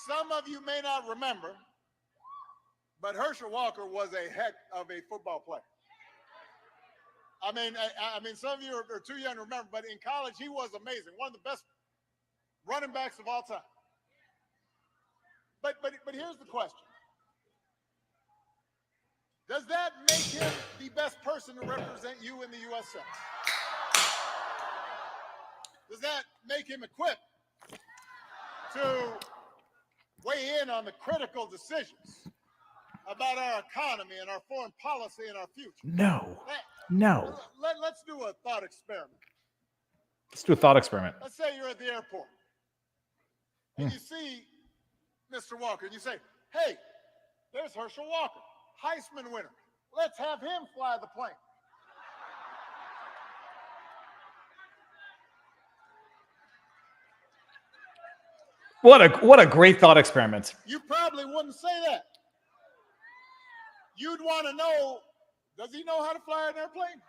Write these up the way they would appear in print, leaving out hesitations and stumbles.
Some of you may not remember, but Herschel Walker was a heck of a football player. I mean, some of you are too young to remember, but in college, he was amazing. One of the best running backs of all time. But here's the question. Does that make him the best person to represent you in the U.S. Senate? Does that make him equipped to weigh in on the critical decisions about our economy and our foreign policy and our future? No. Let's do a thought experiment. Let's do a thought experiment. Let's say you're at the airport and you see Mr. Walker and you say, hey, there's Herschel Walker, Heisman winner. Let's have him fly the plane. What a great thought experiment. You probably wouldn't say that. You'd want to know, does he know how to fly an airplane?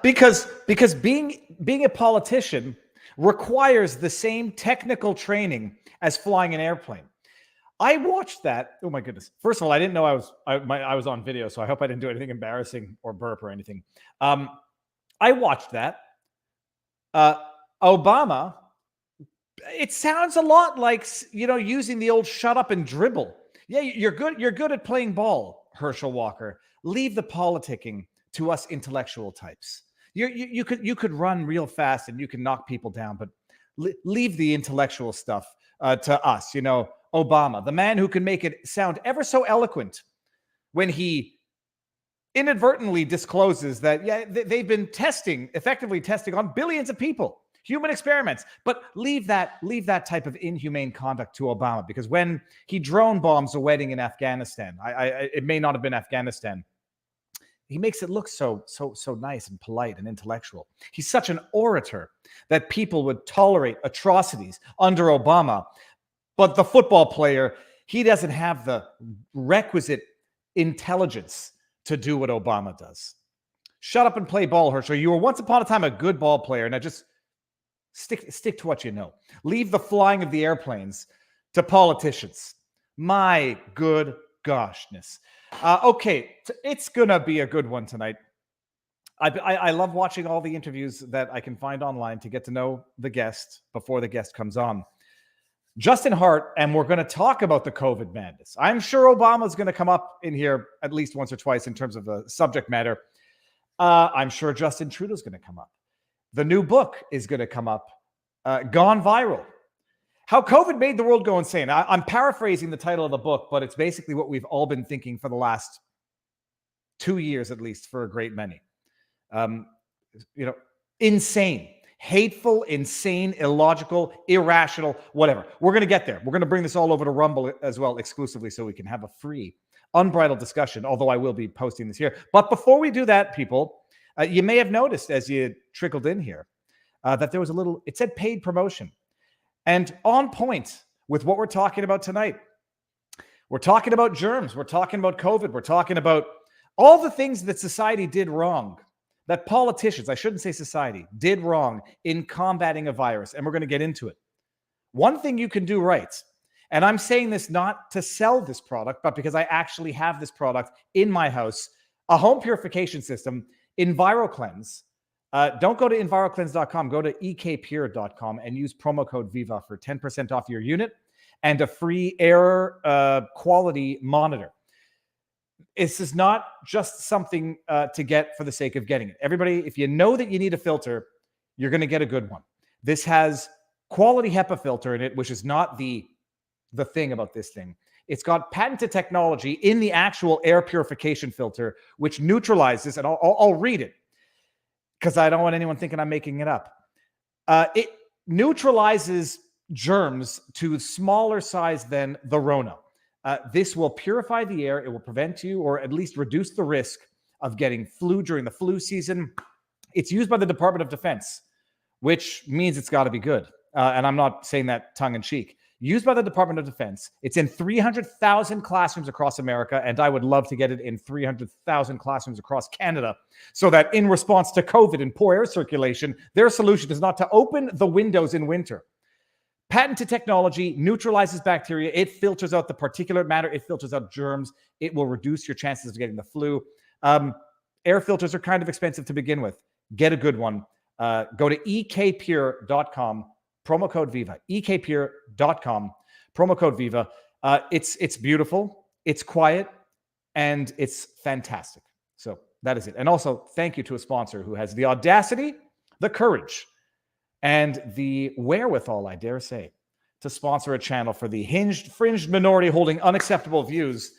Because being a politician requires the same technical training as flying an airplane. I watched that. Oh my goodness! First of all, I didn't know I was on video, so I hope I didn't do anything embarrassing or burp or anything. I watched that. Obama. It sounds a lot like, using the old shut up and dribble. Yeah, you're good at playing ball, Herschel Walker. Leave the politicking to us intellectual types. You could run real fast and you can knock people down, but leave the intellectual stuff to us. Obama, the man who can make it sound ever so eloquent when he inadvertently discloses that they've been effectively testing on billions of people. Human experiments, but leave that type of inhumane conduct to Obama, because when he drone bombs a wedding in Afghanistan, it may not have been Afghanistan, he makes it look so nice and polite and intellectual. He's such an orator that people would tolerate atrocities under Obama, but the football player, he doesn't have the requisite intelligence to do what Obama does. Shut up and play ball, Herschel. You were once upon a time a good ball player. Now just stick to what you know. Leave the flying of the airplanes to politicians. My good goshness. Okay, it's going to be a good one tonight. I love watching all the interviews that I can find online to get to know the guest before the guest comes on. Justin Hart, and we're going to talk about the COVID madness. I'm sure Obama's going to come up in here at least once or twice in terms of the subject matter. I'm sure Justin Trudeau's going to come up. The new book is going to come up, Gone Viral. How COVID made the world go insane. I'm paraphrasing the title of the book, but it's basically what we've all been thinking for the last 2 years, at least, for a great many. Insane, hateful, insane, illogical, irrational, whatever. We're going to get there. We're going to bring this all over to Rumble as well, exclusively, so we can have a free, unbridled discussion, although I will be posting this here. But before we do that, people, you may have noticed as you trickled in here that there was it said paid promotion. And on point with what we're talking about tonight. We're talking about germs. We're talking about COVID. We're talking about all the things that society did wrong, that politicians, I shouldn't say society, did wrong in combating a virus. And we're going to get into it. One thing you can do right, and I'm saying this not to sell this product, but because I actually have this product in my house, a home purification system, EnviroCleanse. Don't go to EnviroCleanse.com. Go to ekpure.com and use promo code Viva for 10% off your unit and a free air quality monitor. This is not just something to get for the sake of getting it. Everybody, if you know that you need a filter, you're going to get a good one. This has quality HEPA filter in it, which is not the thing about this thing. It's got patented technology in the actual air purification filter, which neutralizes, and I'll read it because I don't want anyone thinking I'm making it up. It neutralizes germs to smaller size than the Rona. This will purify the air. It will prevent you, or at least reduce the risk of getting flu during the flu season. It's used by the Department of Defense, which means it's got to be good. And I'm not saying that tongue in cheek. Used by the Department of Defense. It's in 300,000 classrooms across America, and I would love to get it in 300,000 classrooms across Canada, so that in response to COVID and poor air circulation, their solution is not to open the windows in winter. patented technology neutralizes bacteria. It filters out the particulate matter. It filters out germs. It will reduce your chances of getting the flu. Air filters are kind of expensive to begin with. Get a good one. Go to ekpure.com, promo code Viva. ekpure.com, promo code Viva. It's beautiful. It's quiet. And it's fantastic. So that is it. And also, thank you to a sponsor who has the audacity, the courage, and the wherewithal, I dare say, to sponsor a channel for the hinged, fringed minority holding unacceptable views.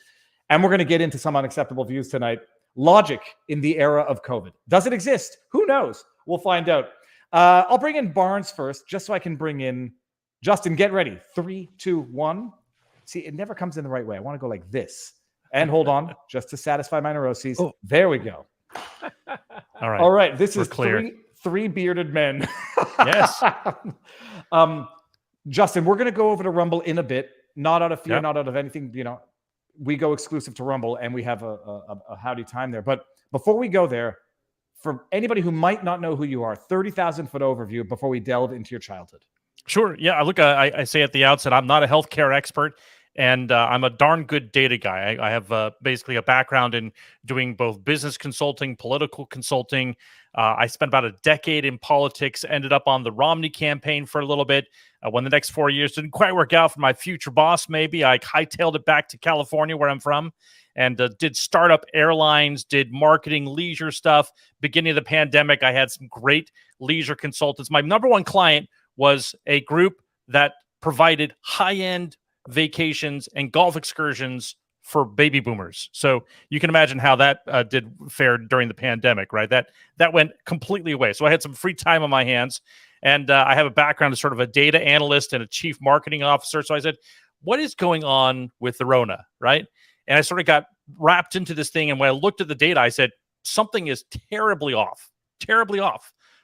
And we're going to get into some unacceptable views tonight. Logic in the era of COVID. Does it exist? Who knows? We'll find out. I'll bring in Barnes first, just so I can bring in Justin. Get ready. 3, 2, 1. See, it never comes in the right way. I want to go like this. And hold on, just to satisfy my neuroses. Oh. There we go. All right. This is three bearded men. Yes. Justin, we're going to go over to Rumble in a bit. Not out of fear, not out of anything. We go exclusive to Rumble, and we have a howdy time there. But before we go there, for anybody who might not know who you are, 30,000-foot overview before we delve into your childhood. Sure. Yeah. Look, I say at the outset, I'm not a healthcare expert. And I'm a darn good data guy. I have basically a background in doing both business consulting, political consulting. I spent about a decade in politics, ended up on the Romney campaign for a little bit. When the next 4 years didn't quite work out for my future boss, maybe, I hightailed it back to California, where I'm from, and did startup airlines, did marketing, leisure stuff. Beginning of the pandemic, I had some great leisure consultants. My number one client was a group that provided high-end vacations and golf excursions for baby boomers. So you can imagine how that did fare during the pandemic, right? That went completely away. So I had some free time on my hands, and I have a background as sort of a data analyst and a chief marketing officer. So I said, what is going on with the Rona, right? And I sort of got wrapped into this thing. And when I looked at the data, I said, something is terribly off.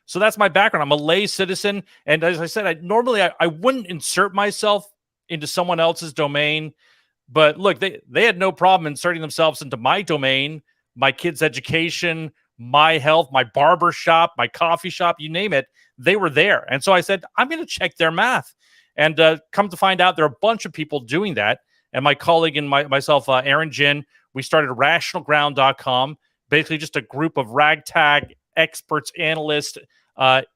So that's my background. I'm a lay citizen. And as I said, I wouldn't insert myself into someone else's domain. But look, they had no problem inserting themselves into my domain, my kids' education, my health, my barber shop, my coffee shop, you name it. They were there. And so I said, I'm going to check their math. And come to find out, there are a bunch of people doing that. And my colleague and myself, Aaron Jin, we started rationalground.com, basically just a group of ragtag experts, analysts,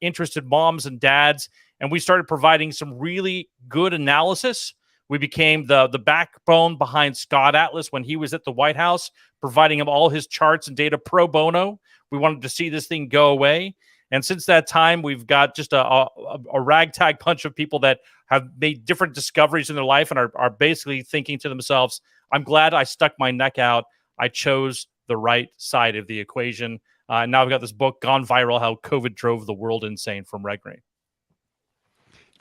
interested moms and dads. And we started providing some really good analysis. We became the backbone behind Scott Atlas when he was at the White House, providing him all his charts and data pro bono. We wanted to see this thing go away. And since that time, we've got just a ragtag bunch of people that have made different discoveries in their life and are basically thinking to themselves, I'm glad I stuck my neck out. I chose the right side of the equation. Now I've got this book, Gone Viral, How COVID Drove the World Insane, from Regray.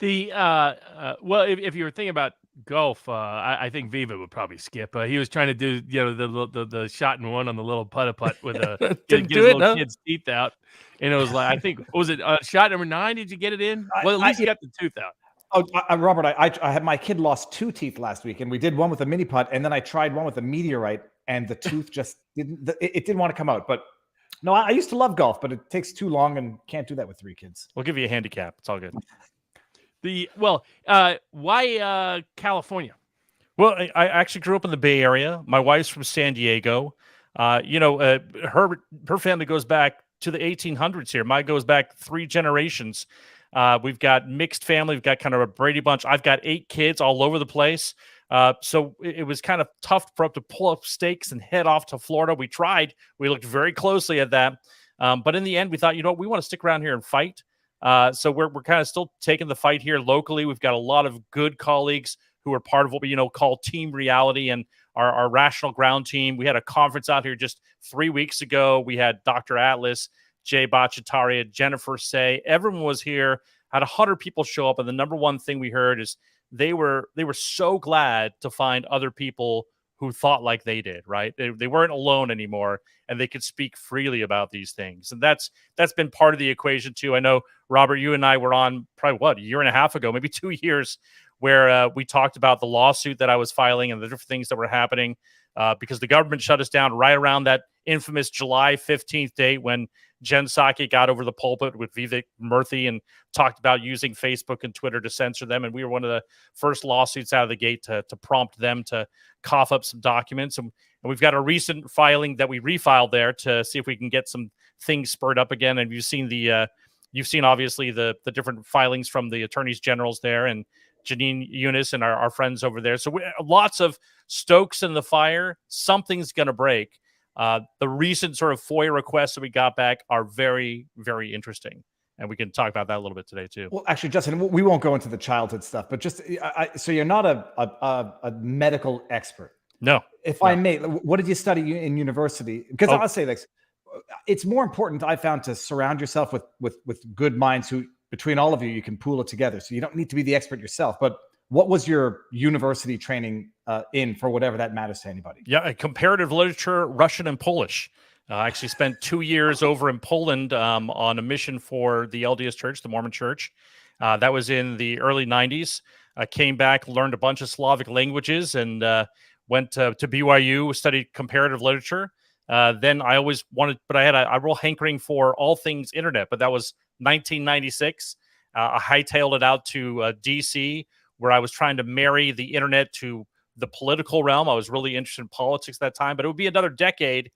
Well, if you were thinking about golf, I think Viva would probably skip. He was trying to do the shot and one on the little putt with get his little kid's teeth out, and it was like, I think, was it shot number 9? Did you get it in? Well, at least you got the tooth out. Oh, Robert, I had my kid lost 2 teeth last week, and we did one with a mini putt, and then I tried one with a meteorite, and the tooth just didn't. It didn't want to come out. But no, I used to love golf, but it takes too long, and can't do that with 3 kids. We'll give you a handicap. It's all good. Why California? Well, I actually grew up in the Bay Area. My wife's from San Diego. Her family goes back to the 1800s here. Mine goes back 3 generations. We've got mixed family. We've got kind of a Brady Bunch. I've got 8 kids all over the place. So it was kind of tough for us to pull up stakes and head off to Florida. We tried. We looked very closely at that. But in the end, we thought, we want to stick around here and fight. So we're kind of still taking the fight here locally. We've got a lot of good colleagues who are part of what we call Team Reality and our Rational Ground team. We had a conference out here just 3 weeks ago. We had Dr. Atlas, Jay Bhattacharya, Jennifer Say. Everyone was here. Had 100 people show up, and the number one thing we heard is they were so glad to find other people who thought like they did, right? They weren't alone anymore, and they could speak freely about these things. And that's been part of the equation too. I know, Robert, you and I were on probably, a year and a half ago, maybe 2 years, where we talked about the lawsuit that I was filing and the different things that were happening because the government shut us down right around that infamous July 15th date when Jen Psaki got over the pulpit with Viva Murthy and talked about using Facebook and Twitter to censor them. And we were one of the first lawsuits out of the gate to prompt them to cough up some documents. And we've got a recent filing that we refiled there to see if we can get some things spurred up again. And you've seen obviously the different filings from the attorneys generals there and Janine Eunice and our friends over there. So lots of stokes in the fire. Something's going to break. The recent sort of FOIA requests that we got back are very, very interesting. And we can talk about that a little bit today, too. Well, actually, Justin, we won't go into the childhood stuff, but just so you're not a medical expert. No. If I may, what did you study in university? Because I'll say this, it's more important, I found, to surround yourself with good minds who, between all of you, you can pool it together. So you don't need to be the expert yourself. But what was your university training in, for whatever that matters to anybody? Yeah, comparative literature, Russian and Polish. I actually spent 2 years over in Poland on a mission for the LDS Church, the Mormon Church. That was in the early 90s. I came back, learned a bunch of Slavic languages, and went to BYU, studied comparative literature. Then I always wanted, but I had a real hankering for all things internet, but that was 1996. I hightailed it out to DC, where I was trying to marry the internet to the political realm. I was really interested in politics at that time, but it would be another decade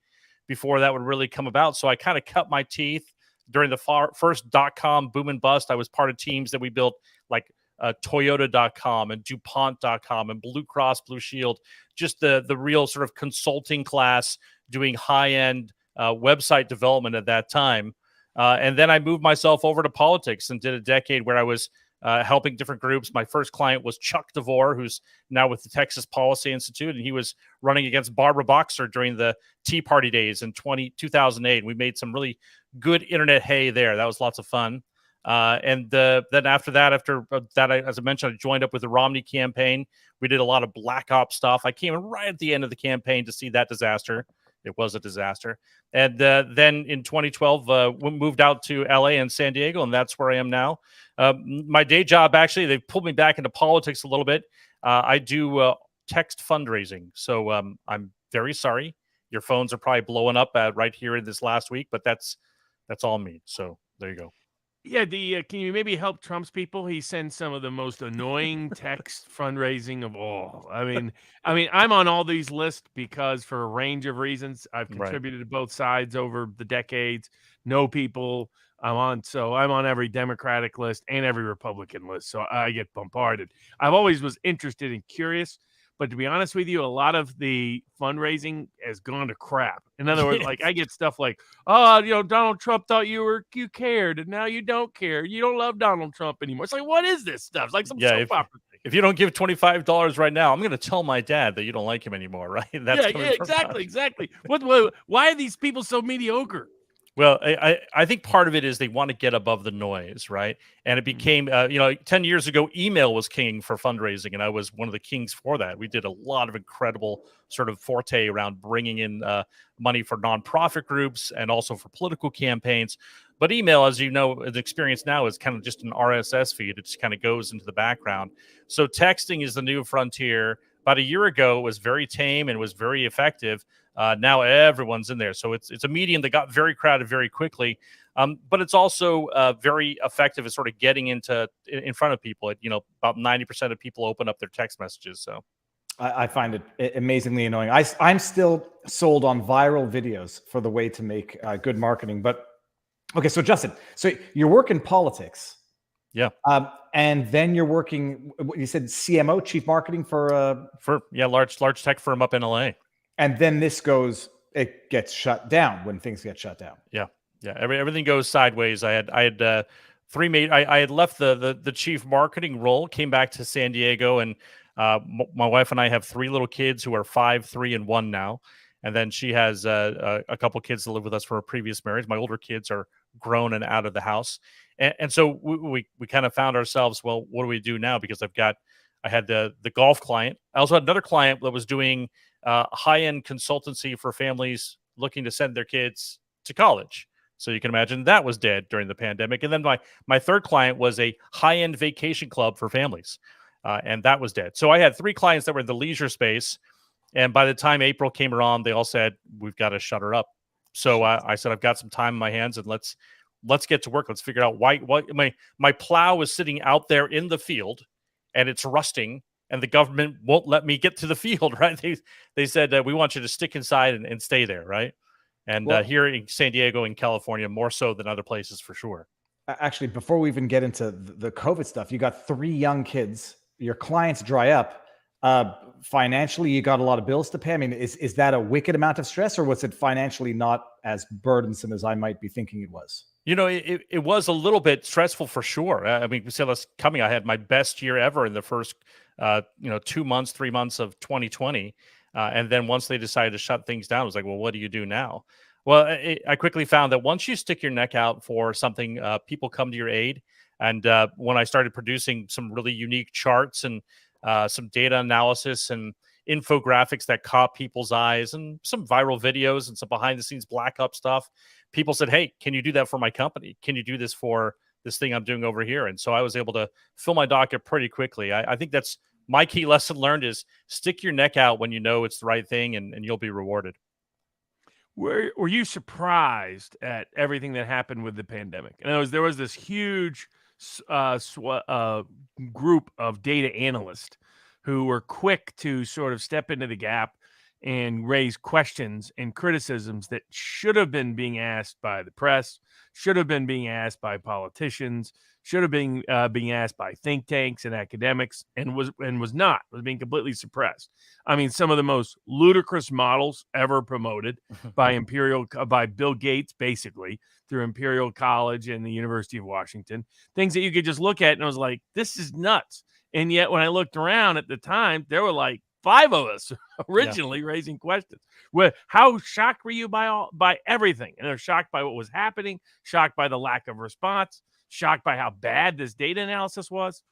before that would really come about. So I kind of cut my teeth during the first .com boom and bust. I was part of teams that we built like Toyota.com and DuPont.com and Blue Cross Blue Shield, just the real sort of consulting class doing high-end website development at that time. And then I moved myself over to politics and did a decade where I was helping different groups. My first client was Chuck DeVore, who's now with the Texas Policy Institute, and he was running against Barbara Boxer during the Tea Party days in 2008. We made some really good internet hay there. That was lots of fun. And then after that, as I mentioned, I joined up with the Romney campaign. We did a lot of black ops stuff. I came in right at the end of the campaign to see that disaster. It was a disaster. And then in 2012, we moved out to LA and San Diego, and that's where I am now. My day job, actually, they've pulled me back into politics a little bit. I do text fundraising. So I'm very sorry. Your phones are probably blowing up right here in this last week, but that's all me. So there you go. Yeah, can you maybe help Trump's people? He sends some of the most annoying text fundraising of all. I mean, I'm on all these lists because for a range of reasons, I've contributed to both sides over the decades. Know people. I'm on every Democratic list and every Republican list, so I get bombarded. I've always was interested and curious, but to be honest with you, a lot of the fundraising has gone to crap. In other words, like I get stuff like, Donald Trump thought you cared, and now you don't care. You don't love Donald Trump anymore. It's like, what is this stuff? It's like some soap opera thing. If you don't give $25 right now, I'm going to tell my dad that you don't like him anymore, right? Exactly. Why are these people so mediocre? Well, I think part of it is they want to get above the noise, right? And it became, 10 years ago, email was king for fundraising, and I was one of the kings for that. We did a lot of incredible sort of forte around bringing in money for nonprofit groups and also for political campaigns. But email, as you know, the experience now is kind of just an RSS feed. It just kind of goes into the background. So texting is the new frontier. About a year ago, it was very tame and was very effective. Now everyone's in there. So it's a medium that got very crowded very quickly. But it's also very effective at sort of getting in front of people. About 90% of people open up their text messages. So I find it amazingly annoying. I'm still sold on viral videos for the way to make good marketing. But okay, so Justin, so you work in politics. Yeah. And then you're working, you said CMO, chief marketing for large tech firm up in LA. And then it gets shut down when things get shut down. Yeah. Everything goes sideways. I had I had left the chief marketing role, came back to San Diego, and my wife and I have 3 little kids who are 5, 3, and 1 now. And then she has a couple kids that live with us from her previous marriage. My older kids are grown and out of the house. And so we kind of found ourselves, well, what do we do now? Because I had the golf client. I also had another client that was doing high-end consultancy for families looking to send their kids to college. So you can imagine that was dead during the pandemic. And then my third client was a high-end vacation club for families. And that was dead. So I had 3 clients that were in the leisure space. And by the time April came around, they all said, we've got to shut her up. So I said, I've got some time in my hands, and let's get to work. Let's figure out why my plow is sitting out there in the field, and it's rusting, and the government won't let me get to the field. Right? They said we want you to stick inside and stay there. Right? And here in San Diego and California, more so than other places for sure. Actually, before we even get into the COVID stuff, you got 3 young kids. Your clients dry up. Financially, you got a lot of bills to pay. I mean, is that a wicked amount of stress, or was it financially not as burdensome as I might be thinking it was? You know, it was a little bit stressful for sure. I mean, we said this coming. I had my best year ever in the first, 2 months, 3 months of 2020. And then once they decided to shut things down, it was like, well, what do you do now? Well, I quickly found that once you stick your neck out for something, people come to your aid. And when I started producing some really unique charts and some data analysis and infographics that caught people's eyes and some viral videos and some behind the scenes black up stuff, people said, hey, can you do that for my company? Can you do this for this thing I'm doing over here? And so I was able to fill my docket pretty quickly. I think that's my key lesson learned is stick your neck out when you know it's the right thing, and you'll be rewarded. Were you surprised at everything that happened with the pandemic? In other words, there was this huge group of data analysts who were quick to sort of step into the gap and raise questions and criticisms that should have been being asked by the press, should have been being asked by politicians, should have been being asked by think tanks and academics, and was being completely suppressed. I mean, some of the most ludicrous models ever promoted by Bill Gates, basically through Imperial College and the University of Washington, things that you could just look at and I was like, this is nuts. And yet when I looked around at the time, there were like 5 of us originally raising questions. Well, how shocked were you by everything? And they're shocked by what was happening, shocked by the lack of response, shocked by how bad this data analysis was.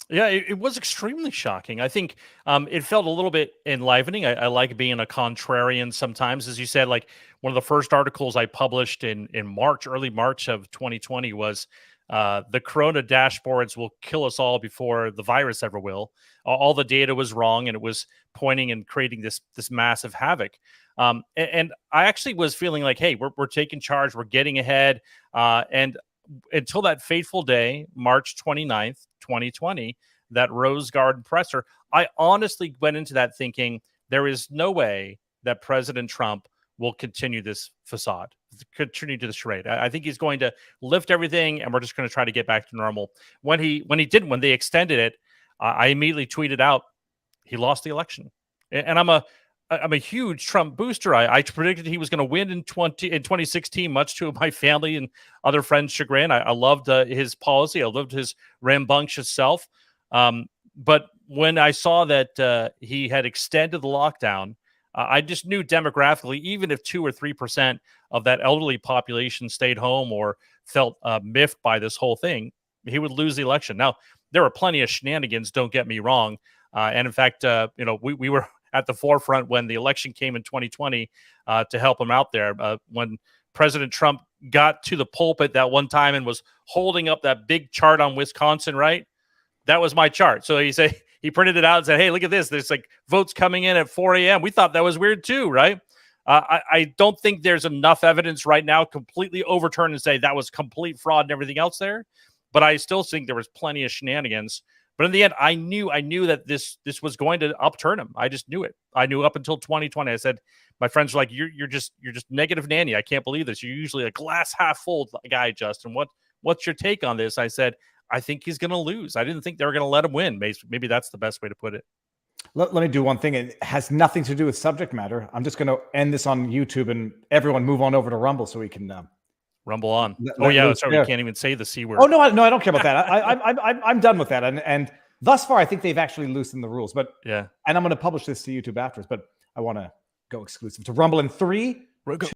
Yeah, it was extremely shocking. I think it felt a little bit enlivening. I like being a contrarian sometimes. As you said, like one of the first articles I published in March, early March of 2020 was the Corona dashboards will kill us all before the virus ever will. All the data was wrong, and it was pointing and creating this massive havoc. And I actually was feeling like, hey, we're taking charge. We're getting ahead. And until that fateful day, March 29th, 2020, that Rose Garden presser, I honestly went into that thinking there is no way that President Trump will continue this facade, continue to the charade. I think he's going to lift everything, and we're just going to try to get back to normal. When they extended it, I immediately tweeted out, he lost the election. And I'm a huge Trump booster. I predicted he was going to win in 2016, much to my family and other friends' chagrin. I loved his policy. I loved his rambunctious self. But when I saw that he had extended the lockdown, I just knew demographically, even if 2 or 3% of that elderly population stayed home or felt miffed by this whole thing, he would lose the election. Now, there were plenty of shenanigans, don't get me wrong. And in fact, we were at the forefront when the election came in 2020 to help him out there. When President Trump got to the pulpit that one time and was holding up that big chart on Wisconsin, right? That was my chart. So he printed it out and said, hey, look at this. There's like votes coming in at 4 a.m. We thought that was weird too, right? I don't think there's enough evidence right now completely overturn and say that was complete fraud and everything else there. But I still think there was plenty of shenanigans. But in the end, I knew that this was going to upturn him. I just knew it. I knew up until 2020. I said, my friends were like, you're just negative Nanny. I can't believe this. You're usually a glass half full guy, Justin. What's your take on this? I said, I think he's going to lose. I didn't think they were going to let him win. Maybe that's the best way to put it. Let me do one thing. It has nothing to do with subject matter. I'm just going to end this on YouTube and everyone move on over to Rumble so we can Rumble on. Sorry, we can't even say the C word. Oh, no, I don't care about that. I'm done with that. And thus far, I think they've actually loosened the rules. But yeah, and I'm going to publish this to YouTube afterwards. But I want to go exclusive to Rumble in 3,